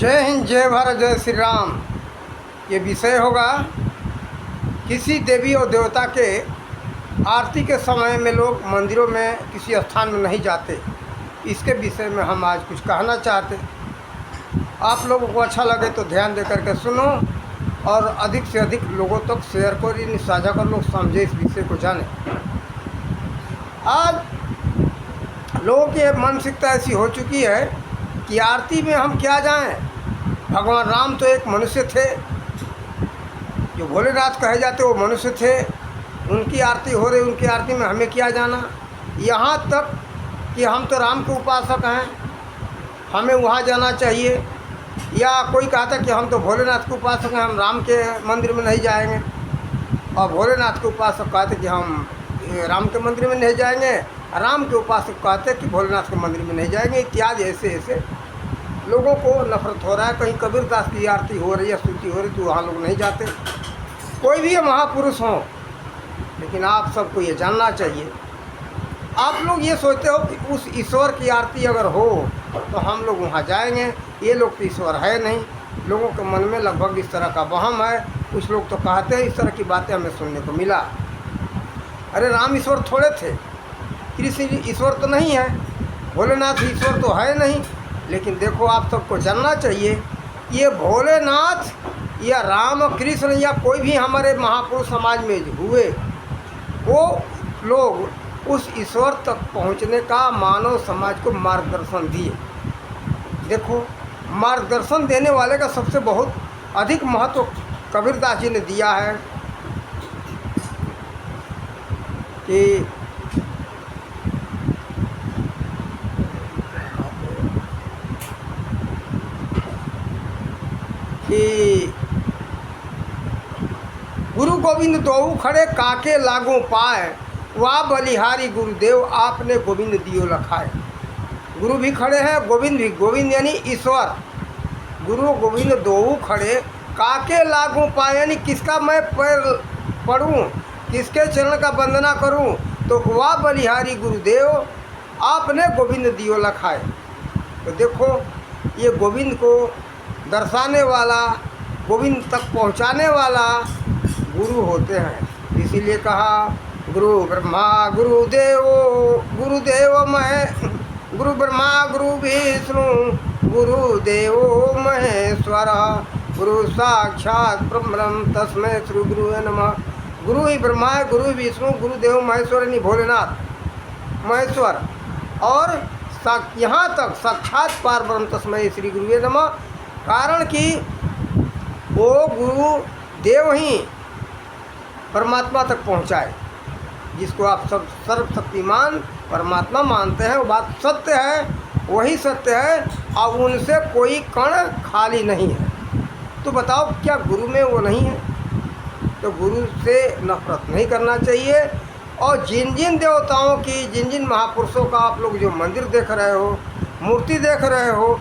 जय हिंद, जय भारत, जय श्री राम। ये विषय होगा किसी देवी और देवता के आरती के समय में लोग मंदिरों में किसी स्थान में नहीं जाते। इसके विषय में हम आज कुछ कहना चाहते। आप लोगों को अच्छा लगे तो ध्यान दे करके सुनो और अधिक से अधिक लोगों तक शेयर करो, साझा कर, लोग समझे, इस विषय को जाने। आज लोगों की मानसिकता ऐसी हो चुकी है कि आरती में हम क्या जाएं। भगवान राम तो एक मनुष्य थे, जो भोलेनाथ कहे जाते वो मनुष्य थे। उनकी आरती हो रही, उनकी आरती में हमें क्या जाना। यहाँ तक कि हम तो राम के उपासक हैं, हमें वहाँ जाना चाहिए। या कोई कहता कि हम तो भोलेनाथ के उपासक हैं, हम राम के मंदिर में नहीं जाएंगे। और भोलेनाथ के उपासक कहते कि हम राम के मंदिर में नहीं जाएंगे, राम के उपासक कहते कि भोलेनाथ के मंदिर में नहीं जाएंगे। इत्यादि ऐसे ऐसे लोगों को नफरत हो रहा है। कहीं कबीरदास की आरती हो रही है, स्तुति हो रही, तो वहाँ लोग नहीं जाते। कोई भी महापुरुष हों, लेकिन आप सबको ये जानना चाहिए। आप लोग ये सोचते हो कि उस ईश्वर की आरती अगर हो तो हम लोग वहाँ जाएंगे। ये लोग तो ईश्वर है नहीं। लोगों के मन में लगभग इस तरह का वहम है। कुछ लोग तो कहते हैं, इस तरह की बातें हमें सुनने को मिला। अरे राम ईश्वर थोड़े थे, कृष्ण ईश्वर तो नहीं है, भोलेनाथ ईश्वर तो है नहीं। लेकिन देखो, आप सबको जानना चाहिए, ये भोलेनाथ या राम कृष्ण या कोई भी हमारे महापुरुष समाज में हुए, वो लोग उस ईश्वर तक पहुंचने का मानव समाज को मार्गदर्शन दिए। देखो, मार्गदर्शन देने वाले का सबसे बहुत अधिक महत्व कबीरदास जी ने दिया है कि गुरु गोविंद दोऊ खड़े काके लागू पाए, वाह बलिहारी गुरुदेव आपने गोविंद दियो लखाए। गुरु भी खड़े हैं, गोविंद भी। गोविंद यानी ईश्वर। गुरु गोविंद दोऊ खड़े काके लागू पाए, यानी किसका मैं पैर पढ़ूँ, किसके चरण का वंदना करूँ। तो वाह बलिहारी गुरुदेव आपने गोविंद दियो लखाए। तो देखो, ये गोविंद को दर्शाने वाला, गोविंद तक पहुंचाने वाला गुरु होते हैं। इसीलिए कहा गुरु ब्रह्मा गुरुदेव मैं, गुरु ब्रह्मा गुरु विष्णु गुरुदेव महेश्वर, गुरु साक्षात ब्रह्म तस्मै श्री गुरुवे नमः। गुरु ही ब्रह्मा है, गुरु विष्णु, गुरुदेव महेश्वर, यानी भोलेनाथ महेश्वर। और यहाँ तक साक्षात पार ब्रह्म तस्मै श्री गुरुवे नमः। कारण कि वो गुरु देव ही परमात्मा तक पहुँचाए। जिसको आप सब सर्वशक्तिमान परमात्मा मानते हैं, वो बात सत्य है, वही सत्य है। और उनसे कोई कण खाली नहीं है। तो बताओ, क्या गुरु में वो नहीं है? तो गुरु से नफरत नहीं करना चाहिए। और जिन जिन देवताओं की, जिन जिन महापुरुषों का आप लोग जो मंदिर देख रहे हो, मूर्ति देख रहे हो,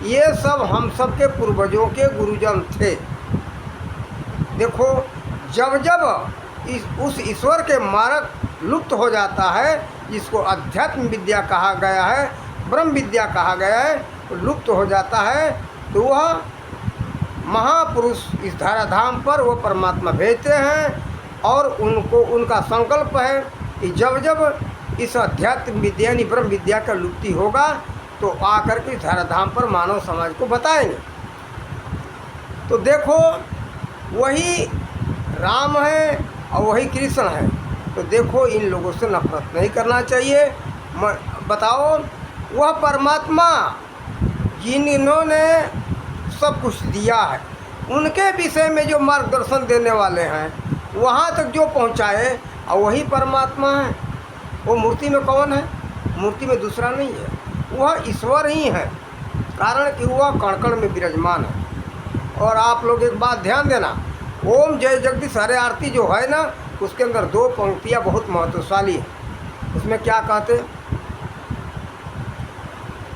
ये सब हम सब के पूर्वजों के गुरुजन थे। देखो, जब जब उस ईश्वर के मार्ग लुप्त हो जाता है, जिसको अध्यात्म विद्या कहा गया है, ब्रह्म विद्या कहा गया है, तो लुप्त हो जाता है, तो वह महापुरुष इस धराधाम पर वो परमात्मा भेजते हैं। और उनको, उनका संकल्प है कि जब जब इस अध्यात्म विद्या यानी ब्रह्म विद्या का लुप्ति होगा, तो आकर के धराधाम पर मानव समाज को बताएंगे। तो देखो, वही राम है और वही कृष्ण है। तो देखो, इन लोगों से नफरत नहीं करना चाहिए। बताओ, वह परमात्मा जिन्होंने सब कुछ दिया है, उनके विषय में जो मार्गदर्शन देने वाले हैं, वहाँ तक जो पहुँचाए, और वही परमात्मा है। वो मूर्ति में कौन है? मूर्ति में दूसरा नहीं है, वह ईश्वर ही है। कारण कि वह कण कण में विराजमान है। और आप लोग एक बात ध्यान देना, ओम जय जगदीश हरे आरती जो है ना, उसके अंदर दो पंक्तियाँ बहुत महत्वशाली हैं। उसमें क्या कहते?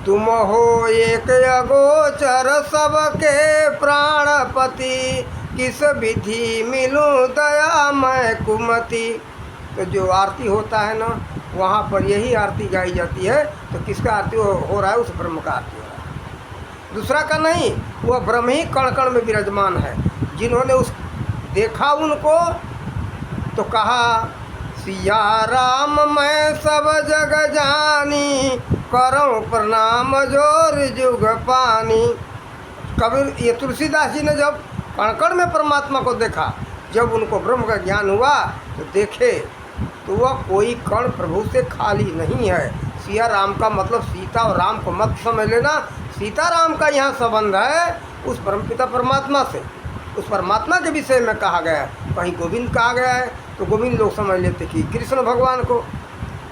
तुम हो एक अगोचर सबके प्राणपति, किस विधि मिलूं दया मैं कुमति। तो जो आरती होता है ना, वहाँ पर यही आरती गाई जाती है। तो किसका आरती हो रहा है? उस ब्रह्म का आरती हो रहा है। दूसरा का नहीं, वह ब्रह्म ही कण कण में विराजमान है। जिन्होंने उस देखा उनको तो कहा सिया राम मैं सब जग जानी, करो प्रणाम जोर जुग पानी। कबीर ये तुलसीदास जी ने जब कण कण में परमात्मा को देखा, जब उनको ब्रह्म का ज्ञान हुआ तो देखे तो वह कोई कण प्रभु से खाली नहीं है। सिया राम का मतलब सीता और राम को मत समझ लेना, सीता राम का यहाँ संबंध है उस परमपिता परमात्मा से। उस परमात्मा के विषय में कहा गया है। कहीं गोविंद कहा गया है तो गोविंद लोग समझ लेते कि कृष्ण भगवान को,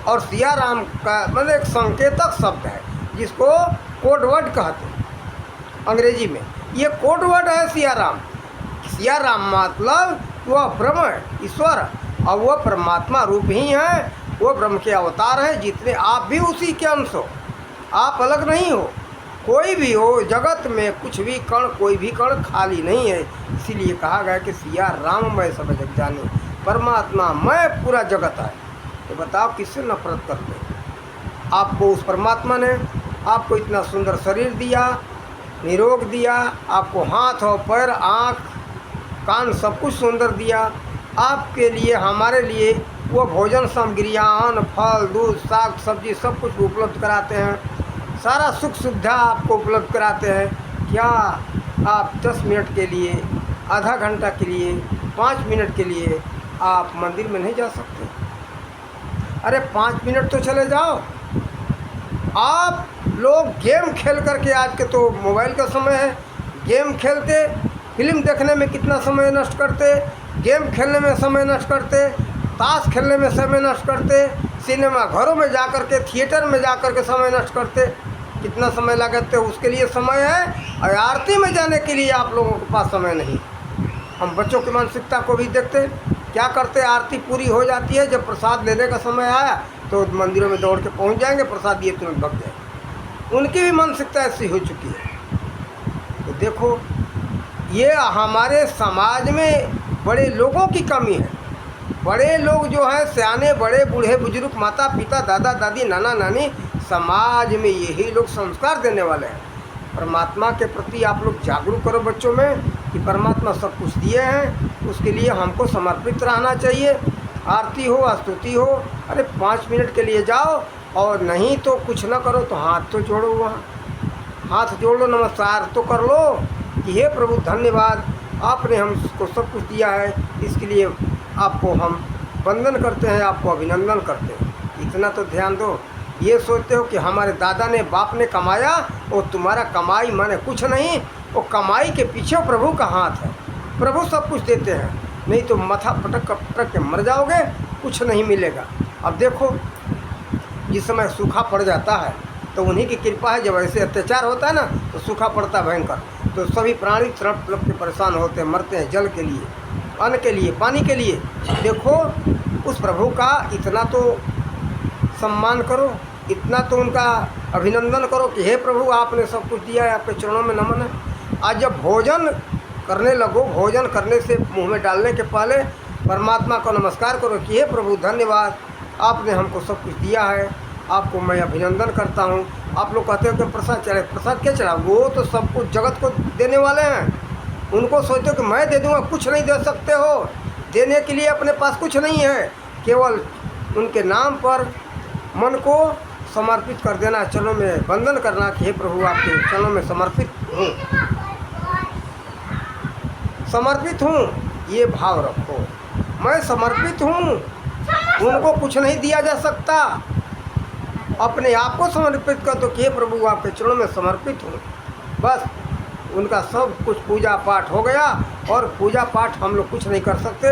और सिया राम का मतलब एक संकेतक शब्द है जिसको कोड वर्ड कहते हैं अंग्रेजी में। ये कोड वर्ड है सिया राम। सिया राम मतलब वह ब्रह्म है, ईश्वर, और वह परमात्मा रूप ही है, वो ब्रह्म के अवतार है। जितने आप भी उसी के अंश हो, आप अलग नहीं हो। कोई भी हो जगत में कुछ भी कण, कोई भी कण खाली नहीं है। इसीलिए कहा गया कि सिया राम मैं सब जग जाने, परमात्मा मैं पूरा जगत है। तो बताओ किससे नफरत करते? आपको उस परमात्मा ने आपको इतना सुंदर शरीर दिया, निरोग दिया, आपको हाथ और पैर, आँख, कान सब कुछ सुंदर दिया। आपके लिए, हमारे लिए वो भोजन सामग्रियाँ, अन्न, फल, दूध, साग सब्जी सब कुछ उपलब्ध कराते हैं। सारा सुख सुविधा आपको उपलब्ध कराते हैं। क्या आप 10 मिनट के लिए, आधा घंटा के लिए, 5 मिनट के लिए आप मंदिर में नहीं जा सकते? अरे 5 मिनट तो चले जाओ। आप लोग गेम खेल करके, आज के तो मोबाइल का समय है, गेम खेलते, फिल्म देखने में कितना समय नष्ट करते, गेम खेलने में समय नष्ट करते, ताश खेलने में समय नष्ट करते, सिनेमा घरों में जा कर के, थिएटर में जा कर के समय नष्ट करते। कितना समय लगाते, उसके लिए समय है। और आरती में जाने के लिए आप लोगों के पास समय नहीं। हम बच्चों की मानसिकता को भी देखते, क्या करते, आरती पूरी हो जाती है, जब प्रसाद लेने का समय आया तो मंदिरों में दौड़ के पहुंच जाएंगे, प्रसाद दिए तुरंत भग जाए। उनकी भी मानसिकता ऐसी हो चुकी है। तो देखो, ये हमारे समाज में बड़े लोगों की कमी है। बड़े लोग जो हैं, सियाने बड़े, बूढ़े बुजुर्ग, माता पिता, दादा दादी, नाना नानी, समाज में यही लोग संस्कार देने वाले हैं। परमात्मा के प्रति आप लोग जागरूक करो बच्चों में कि परमात्मा सब कुछ दिए हैं, उसके लिए हमको समर्पित रहना चाहिए। आरती हो, स्तुति हो, अरे 5 मिनट के लिए जाओ, और नहीं तो कुछ ना करो तो हाथ तो जोड़ो, वहाँ हाथ जोड़ लो, नमस्कार तो कर लो कि हे प्रभु धन्यवाद, आपने हमको सब कुछ दिया है, इसके लिए आपको हम वंदन करते हैं, आपको अभिनंदन करते हैं। इतना तो ध्यान दो। ये सोचते हो कि हमारे दादा ने, बाप ने कमाया और तुम्हारा कमाई माने कुछ नहीं, वो कमाई के पीछे प्रभु का हाथ है। प्रभु सब कुछ देते हैं, नहीं तो माथा पटक के मर जाओगे, कुछ नहीं मिलेगा। अब देखो, जिस समय सूखा पड़ जाता है तो उन्हीं की कृपा है। जब ऐसे अत्याचार होता है ना तो सूखा पड़ता है भयंकर, तो सभी प्राणी तड़प तड़प के परेशान होते हैं, मरते हैं जल के लिए, अन्न के लिए, पानी के लिए। देखो, उस प्रभु का इतना तो सम्मान करो, इतना तो उनका अभिनंदन करो कि हे प्रभु आपने सब कुछ दिया है, आपके चरणों में नमन है। आज जब भोजन करने लगो, भोजन करने से मुंह में डालने के पहले परमात्मा को नमस्कार करो कि हे प्रभु धन्यवाद, आपने हमको सब कुछ दिया है, आपको मैं अभिनंदन करता हूँ। आप लोग कहते हो कि प्रसाद चढ़े, प्रसाद क्या चढ़ा? वो तो सब कुछ जगत को देने वाले हैं। उनको सोचते हो कि मैं दे दूँगा, कुछ नहीं दे सकते हो। देने के लिए अपने पास कुछ नहीं है, केवल उनके नाम पर मन को समर्पित कर देना, चरणों में वंदन करना कि हे प्रभु आपके चरणों में समर्पित हूँ, समर्पित हूँ, ये भाव रखो। मैं समर्पित हूँ, उनको कुछ नहीं दिया जा सकता, अपने आप को समर्पित कर दो कि हे प्रभु आपके चरणों में समर्पित हूँ। बस उनका सब कुछ पूजा पाठ हो गया। और पूजा पाठ हम लोग कुछ नहीं कर सकते,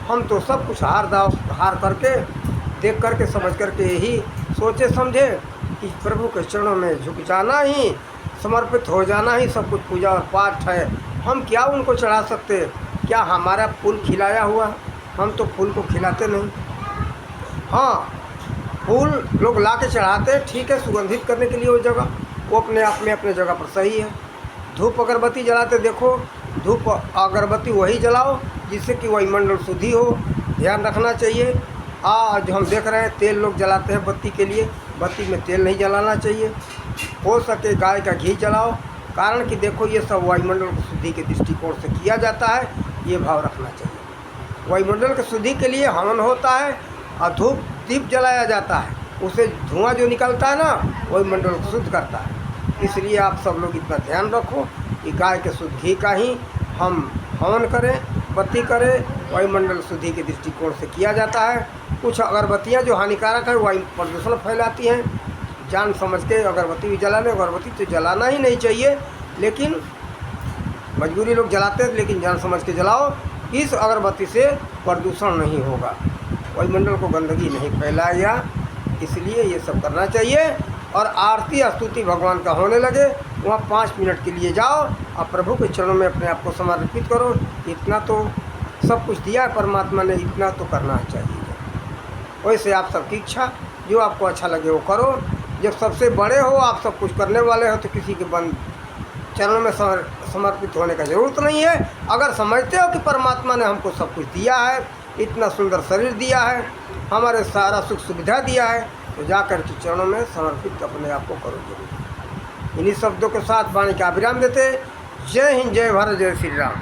हम तो सब कुछ हार करके, देख करके, समझ करके यही सोचे समझे कि प्रभु के चरणों में झुक जाना ही, समर्पित हो जाना ही सब कुछ पूजा और पाठ है। हम क्या उनको चढ़ा सकते? क्या हमारा फूल खिलाया हुआ? हम तो फूल को खिलाते नहीं। हाँ, फूल लोग ला के चढ़ाते हैं, ठीक है, सुगंधित करने के लिए वो जगह, वो अपने आप में अपने जगह पर सही है। धूप अगरबत्ती जलाते, देखो धूप अगरबत्ती वही जलाओ जिससे कि वायुमंडल शुद्धि हो, ध्यान रखना चाहिए। आज हम देख रहे हैं तेल लोग जलाते हैं बत्ती के लिए, बत्ती में तेल नहीं जलाना चाहिए। हो सके गाय का घी जलाओ, कारण कि देखो ये सब वायुमंडल की शुद्धि के दृष्टिकोण से किया जाता है, ये भाव रखना चाहिए। वायुमंडल की शुद्धि के लिए हवन होता है और धूप दीप जलाया जाता है, उससे धुआं जो निकलता है ना वायुमंडल को शुद्ध करता है। इसलिए आप सब लोग इतना ध्यान रखो कि गाय के शुद्ध घी का ही हम हवन करें, बत्ती करें, वायुमंडल शुद्धि के दृष्टिकोण से किया जाता है। कुछ अगरबत्तियाँ जो हानिकारक है वायु प्रदूषण फैलाती हैं, जान समझ के अगरबत्ती भी जला लें। अगरबत्ती तो जलाना ही नहीं चाहिए, लेकिन मजबूरी लोग जलाते हैं, लेकिन जान समझ के जलाओ। इस अगरबत्ती से प्रदूषण नहीं होगा, वायुमंडल को गंदगी नहीं फैलाएगा, इसलिए ये सब करना चाहिए। और आरती स्तुति भगवान का होने लगे, वहाँ 5 मिनट के लिए जाओ और प्रभु के चरणों में अपने आप को समर्पित करो। इतना तो सब कुछ दिया है परमात्मा ने, इतना तो करना चाहिए। वैसे आप सबकी इच्छा, जो आपको अच्छा लगे वो करो। जब सबसे बड़े हो, आप सब कुछ करने वाले हो, तो किसी के बंद चरणों में समर्पित होने का ज़रूरत नहीं है। अगर समझते हो कि परमात्मा ने हमको सब कुछ दिया है, इतना सुंदर शरीर दिया है, हमारे सारा सुख सुविधा दिया है, तो जाकर के चरणों में समर्पित अपने आप को करो जरूर। इन्हीं शब्दों के साथ वाणी का विराम देते। जय हिंद, जय भारत, जय श्री राम।